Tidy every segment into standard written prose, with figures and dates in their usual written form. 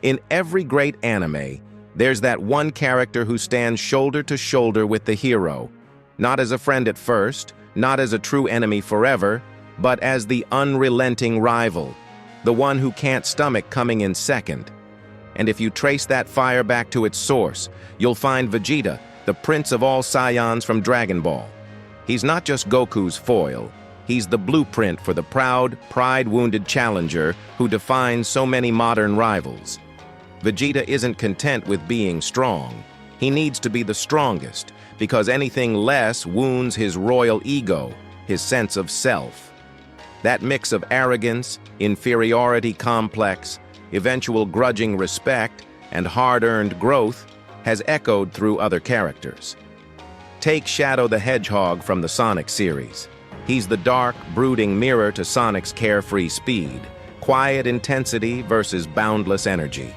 In every great anime, there's that one character who stands shoulder to shoulder with the hero, not as a friend at first, not as a true enemy forever, but as the unrelenting rival, the one who can't stomach coming in second. And if you trace that fire back to its source, you'll find Vegeta, the prince of all Saiyans from Dragon Ball. He's not just Goku's foil, he's the blueprint for the proud, pride-wounded challenger who defines so many modern rivals. Vegeta isn't content with being strong. He needs to be the strongest, because anything less wounds his royal ego, his sense of self. That mix of arrogance, inferiority complex, eventual grudging respect, and hard-earned growth has echoed through other characters. Take Shadow the Hedgehog from the Sonic series. He's the dark, brooding mirror to Sonic's carefree speed, quiet intensity versus boundless energy.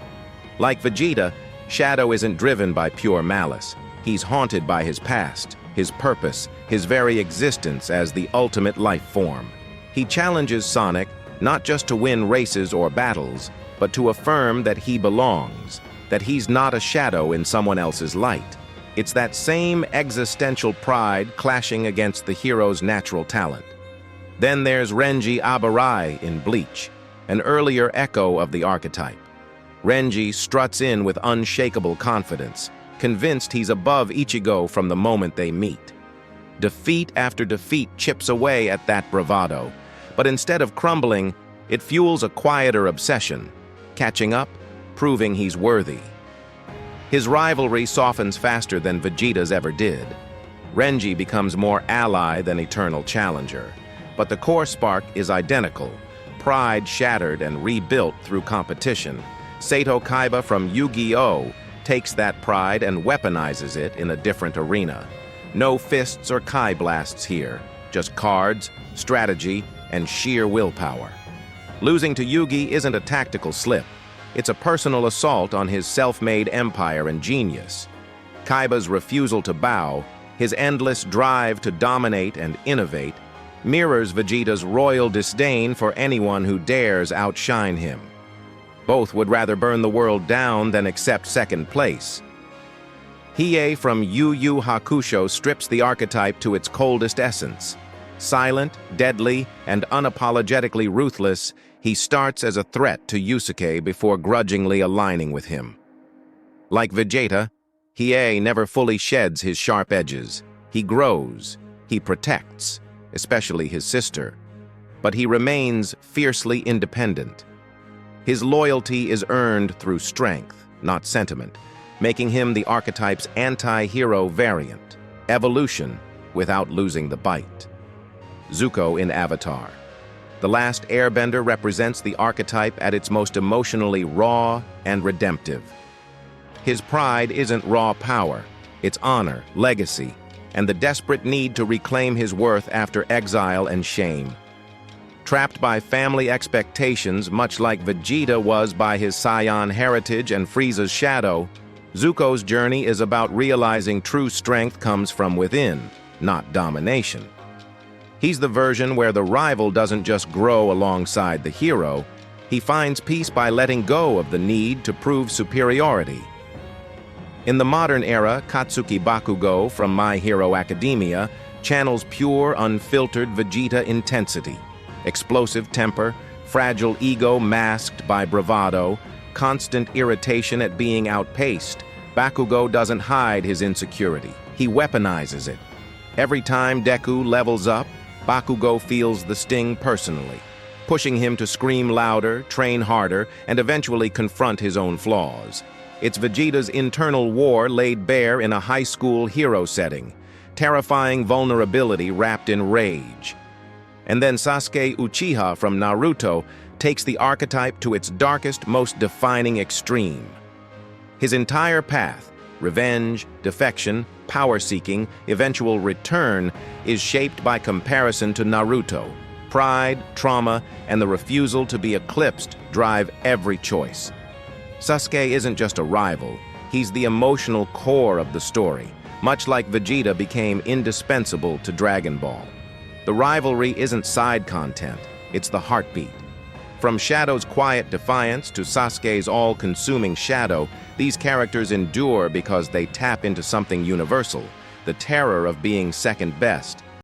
Like Vegeta, Shadow isn't driven by pure malice. He's haunted by his past, his purpose, his very existence as the ultimate life form. He challenges Sonic not just to win races or battles, but to affirm that he belongs, that he's not a shadow in someone else's light. It's that same existential pride clashing against the hero's natural talent. Then there's Renji Abarai in Bleach, an earlier echo of the archetype. Renji struts in with unshakable confidence, convinced he's above Ichigo from the moment they meet. Defeat after defeat chips away at that bravado, but instead of crumbling, it fuels a quieter obsession, catching up, proving he's worthy. His rivalry softens faster than Vegeta's ever did. Renji becomes more ally than eternal challenger, but the core spark is identical, pride shattered and rebuilt through competition. Sato Kaiba from Yu-Gi-Oh! Takes that pride and weaponizes it in a different arena. No fists or Kai blasts here, just cards, strategy, and sheer willpower. Losing to Yugi isn't a tactical slip. It's a personal assault on his self-made empire and genius. Kaiba's refusal to bow, his endless drive to dominate and innovate, mirrors Vegeta's royal disdain for anyone who dares outshine him. Both would rather burn the world down than accept second place. Hiei from Yu Yu Hakusho strips the archetype to its coldest essence. Silent, deadly, and unapologetically ruthless, he starts as a threat to Yusuke before grudgingly aligning with him. Like Vegeta, Hiei never fully sheds his sharp edges. He grows, he protects, especially his sister, but he remains fiercely independent. His loyalty is earned through strength, not sentiment, making him the archetype's anti-hero variant, evolution without losing the bite. Zuko in Avatar. The Last Airbender represents the archetype at its most emotionally raw and redemptive. His pride isn't raw power, it's honor, legacy, and the desperate need to reclaim his worth after exile and shame. Trapped by family expectations, much like Vegeta was by his Saiyan heritage and Frieza's shadow, Zuko's journey is about realizing true strength comes from within, not domination. He's the version where the rival doesn't just grow alongside the hero, he finds peace by letting go of the need to prove superiority. In the modern era, Katsuki Bakugo from My Hero Academia channels pure, unfiltered Vegeta intensity. Explosive temper, fragile ego masked by bravado, constant irritation at being outpaced. Bakugo doesn't hide his insecurity. He weaponizes it. Every time Deku levels up, Bakugo feels the sting personally, pushing him to scream louder, train harder, and eventually confront his own flaws. It's Vegeta's internal war laid bare in a high school hero setting, terrifying vulnerability wrapped in rage. And then Sasuke Uchiha from Naruto takes the archetype to its darkest, most defining extreme. His entire path, revenge, defection, power-seeking, eventual return, is shaped by comparison to Naruto. Pride, trauma, and the refusal to be eclipsed drive every choice. Sasuke isn't just a rival, he's the emotional core of the story, much like Vegeta became indispensable to Dragon Ball. The rivalry isn't side content, it's the heartbeat. From Shadow's quiet defiance to Sasuke's all-consuming shadow, these characters endure because they tap into something universal, the terror of being second best.